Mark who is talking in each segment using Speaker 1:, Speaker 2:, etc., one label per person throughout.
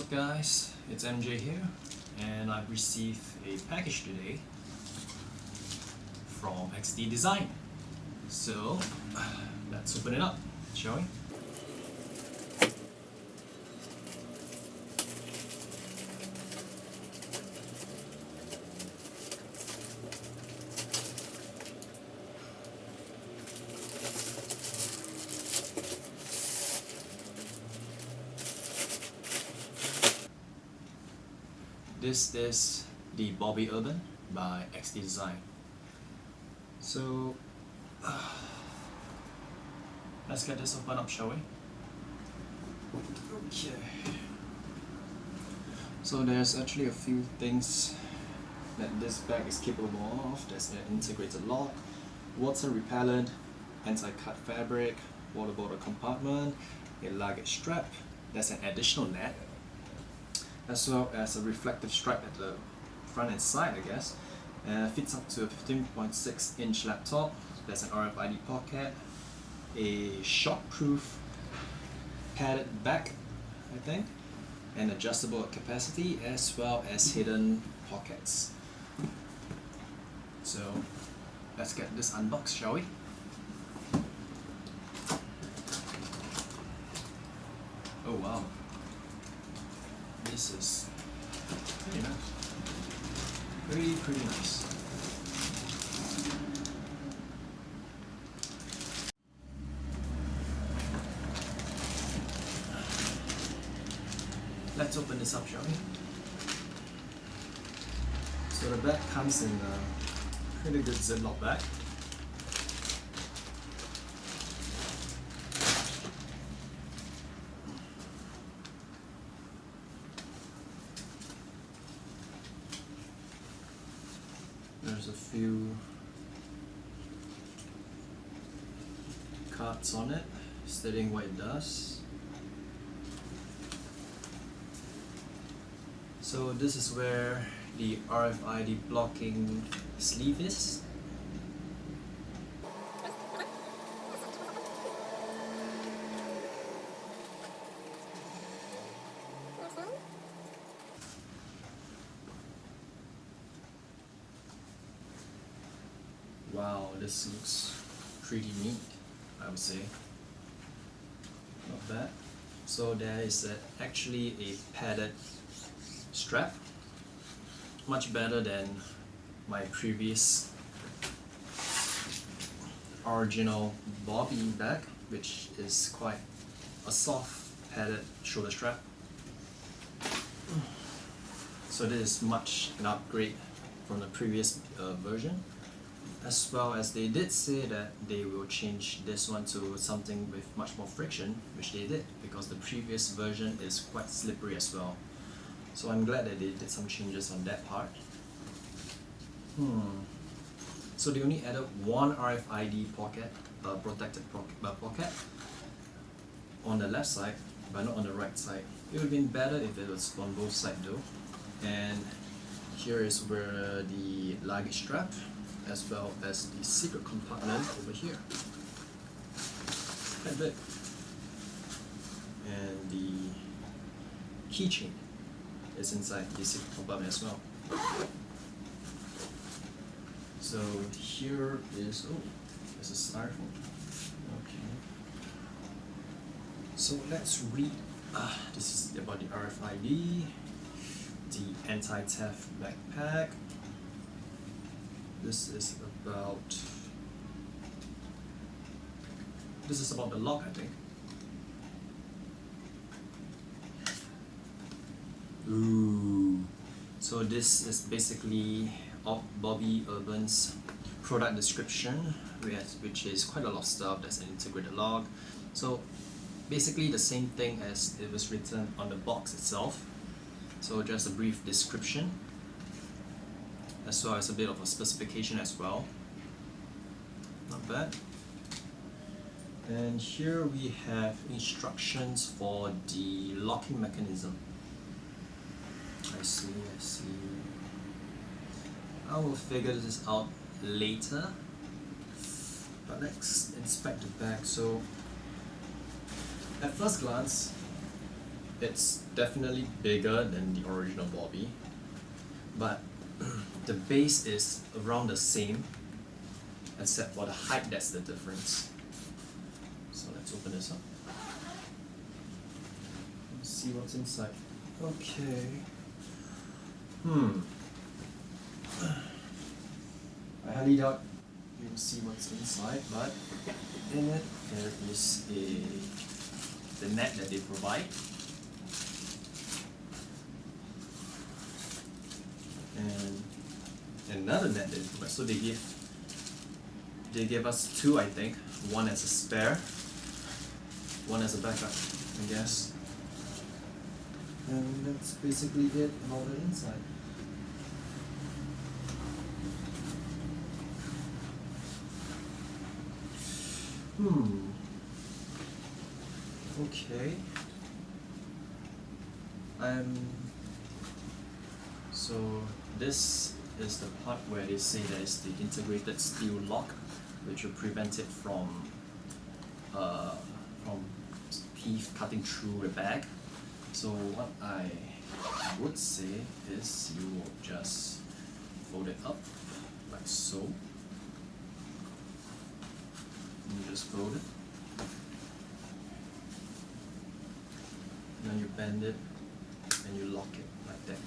Speaker 1: up guys, it's MJ here, and I've received a package today from XD Design. So let's open it up, shall we? This is the Bobby Urban by XD Design. So let's get this open up, shall we? Okay. So there's actually a few things that this bag is capable of. There's an integrated lock, water repellent, anti-cut fabric, water bottle compartment, a luggage strap. There's an additional net, as well as a reflective stripe at the front and side, I guess. Fits up to a 15.6 inch laptop. There's an RFID pocket, a shockproof padded back, I think, and adjustable capacity, as well as hidden pockets. So let's get this unboxed, shall we? Oh wow. This is pretty nice. Pretty nice. Let's open this up, shall we? So the bag comes in a pretty good Ziploc bag. There's a few cards on it stating what it does. So this is where the RFID blocking sleeve is. Wow, this looks pretty neat, I would say. Not bad. So there is actually a padded strap, much better than my previous original Bobby bag, which is quite a soft padded shoulder strap. So this is much an upgrade from the previous version. As well as they did say that they will change this one to something with much more friction, which they did, because the previous version is quite slippery as well. So I'm glad that they did some changes on that part. So they only added one RFID pocket, protected pocket on the left side, but not on the right side. It would have been better if it was on both sides though. And here is where the luggage strap, as well as the secret compartment over here. Quite big. And the keychain is inside the secret compartment as well. So here is, oh, there's a styrofoam. Okay. So let's read. This is about the RFID, the anti-theft backpack. This is about the lock, I think. Ooh. So this is basically of Bobby Urban's product description, which is quite a lot of stuff. There's an integrated lock. So basically the same thing as it was written on the box itself. So just a brief description, as well as a bit of a specification as well. Not bad. And here we have instructions for the locking mechanism. I see. I will figure this out later. But let's inspect the bag. So at first glance, it's definitely bigger than the original Bobby, but the base is around the same, except for the height, that's the difference. So let's open this up. Let's see what's inside. Okay. I highly doubt you'll see what's inside, but in it there is the net that they provide. And another net that they provide. So they gave us two, I think. One as a spare, one as a backup, I guess. And that's basically it about the inside. Okay. So this is the part where they say there is the integrated steel lock, which will prevent it from teeth cutting through the bag. So what I would say is you will just fold it up like so. You just fold it. And then you bend it and you lock it like that.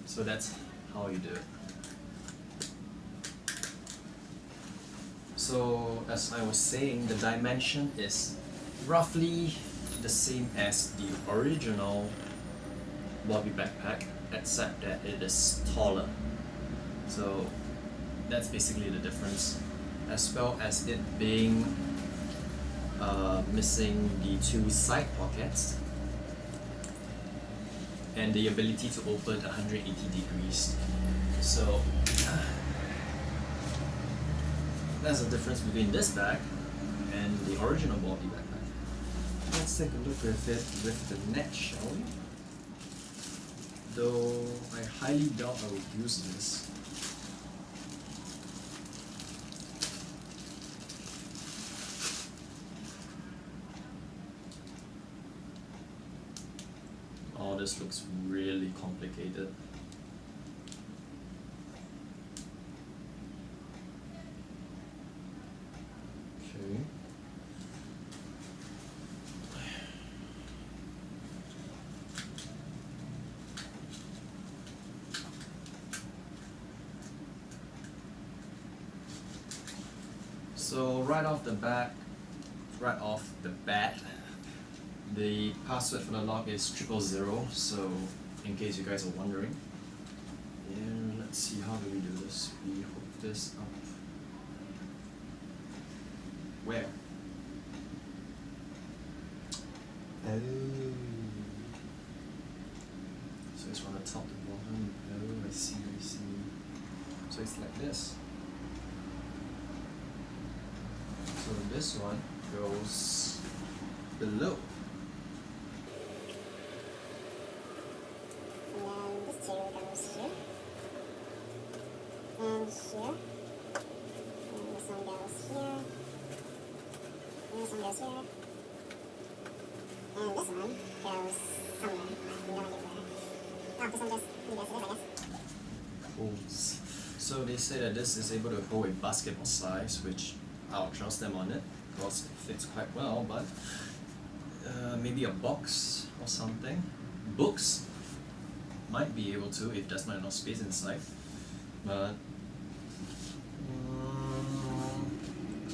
Speaker 1: So that's how you do it. So as I was saying, the dimension is roughly the same as the original Bobby backpack, except that it is taller. So that's basically the difference, as well as it being missing the two side pockets and the ability to open 180 degrees. So that's the difference between this bag and the original Bobby backpack. Let's take a look with it with the net, shall we? Though I highly doubt I would use this. Oh, this looks really complicated. Okay. So right off the bat, the password for the lock is 000. So in case you guys are wondering, and let's see, how do we do this? We hook this up. Where? Oh. So it's from the top to the bottom. Oh, I see. So it's like this. So this one goes below.
Speaker 2: And this two goes here. And here. And this one goes here. And this one goes here. And this one goes somewhere. We don't know where. Oh, this one just leave as it is, I guess.
Speaker 1: Cool. So they say that this is able to hold a basketball size, which I'll trust them on it because it fits quite well, but maybe a box or something. Books might be able to if there's not enough space inside, but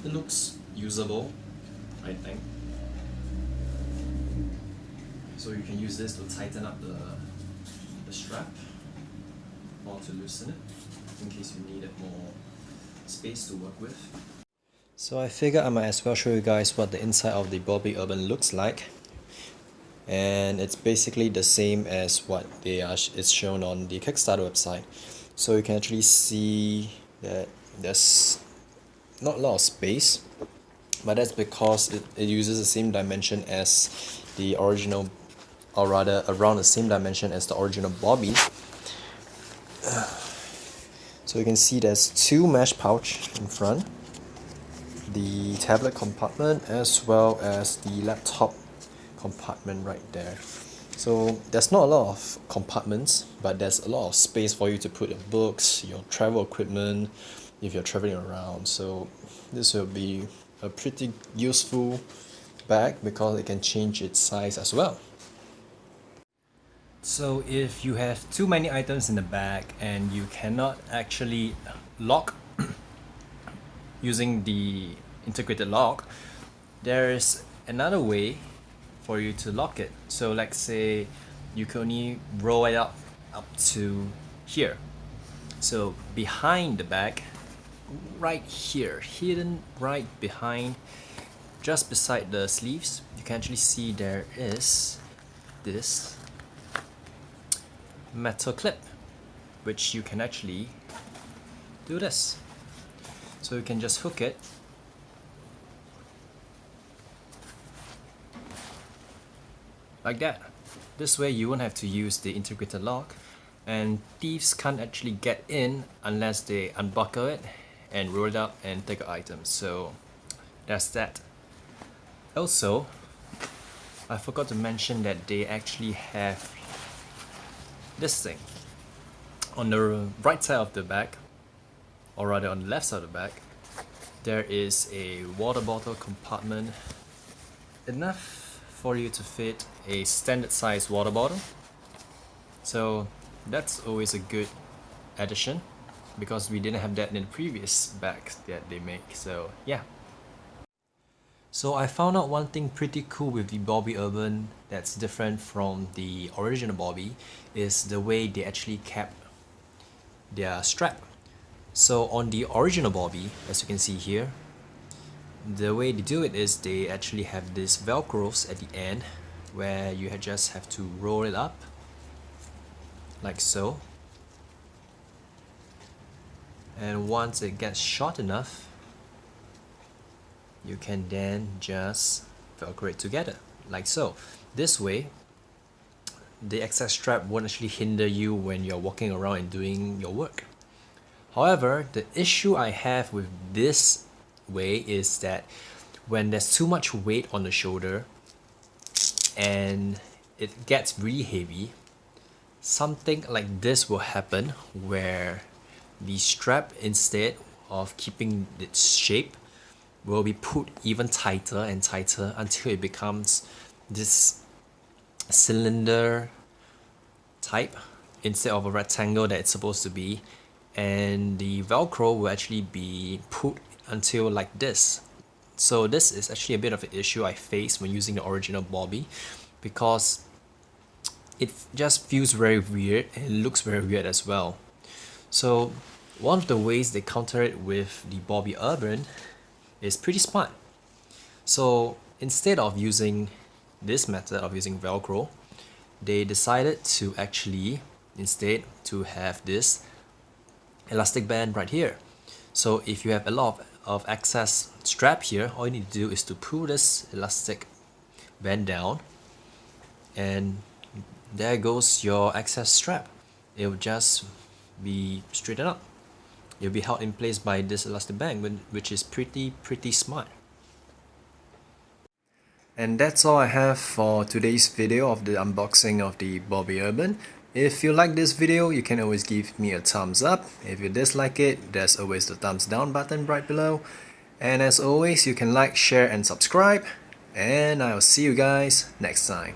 Speaker 1: it looks usable, I think. So you can use this to tighten up the strap or to loosen it in case you needed more space to work with. So I figured I might as well show you guys what the inside of the Bobby Urban looks like. And it's basically the same as what it's shown on the Kickstarter website. So you can actually see that there's not a lot of space, but that's because it uses the same dimension as the original, or rather around the same dimension as the original Bobby. So you can see there's two mesh pouch in front, the tablet compartment as well as the laptop compartment right there. So there's not a lot of compartments, but there's a lot of space for you to put your books, your travel equipment, if you're traveling around. So this will be a pretty useful bag because it can change its size as well. So if you have too many items in the bag and you cannot actually lock using the integrated lock, there is another way for you to lock it. So let's say you can only roll it up to here. So behind the bag, right here, hidden right behind, just beside the sleeves, you can actually see there is this metal clip, which you can actually do this. So you can just hook it like that. This way you won't have to use the integrated lock, and thieves can't actually get in unless they unbuckle it and roll it up and take items. So that's that. Also, I forgot to mention that they actually have this thing on the right side of the bag, or rather on the left side of the bag. There is a water bottle compartment, enough for you to fit a standard size water bottle. So that's always a good addition, because we didn't have that in the previous bags that they make. So yeah. So I found out one thing pretty cool with the Bobby Urban that's different from the original Bobby is the way they actually kept their strap. So on the original Bobby, as you can see here, the way they do it is they actually have these velcros at the end where you just have to roll it up like so, and once it gets short enough, you can then just velcro it together like so. This way the excess strap won't actually hinder you when you're walking around and doing your work. However, the issue I have with this way is that when there's too much weight on the shoulder and it gets really heavy, something like this will happen where the strap, instead of keeping its shape, will be put even tighter and tighter until it becomes this cylinder type instead of a rectangle that it's supposed to be, and the velcro will actually be put until like this. So this is actually a bit of an issue I faced when using the original Bobby, because it just feels very weird and it looks very weird as well. So one of the ways they counter it with the Bobby Urban is pretty smart. So instead of using this method of using velcro, they decided to actually instead to have this elastic band right here. So if you have a lot of excess strap here, all you need to do is to pull this elastic band down, and there goes your excess strap. It will just be straightened up. It'll be held in place by this elastic band, which is pretty smart. And that's all I have for today's video of the unboxing of the Bobby Urban. If you like this video, you can always give me a thumbs up. If you dislike it, there's always the thumbs down button right below. And as always, you can like, share and subscribe. And I'll see you guys next time.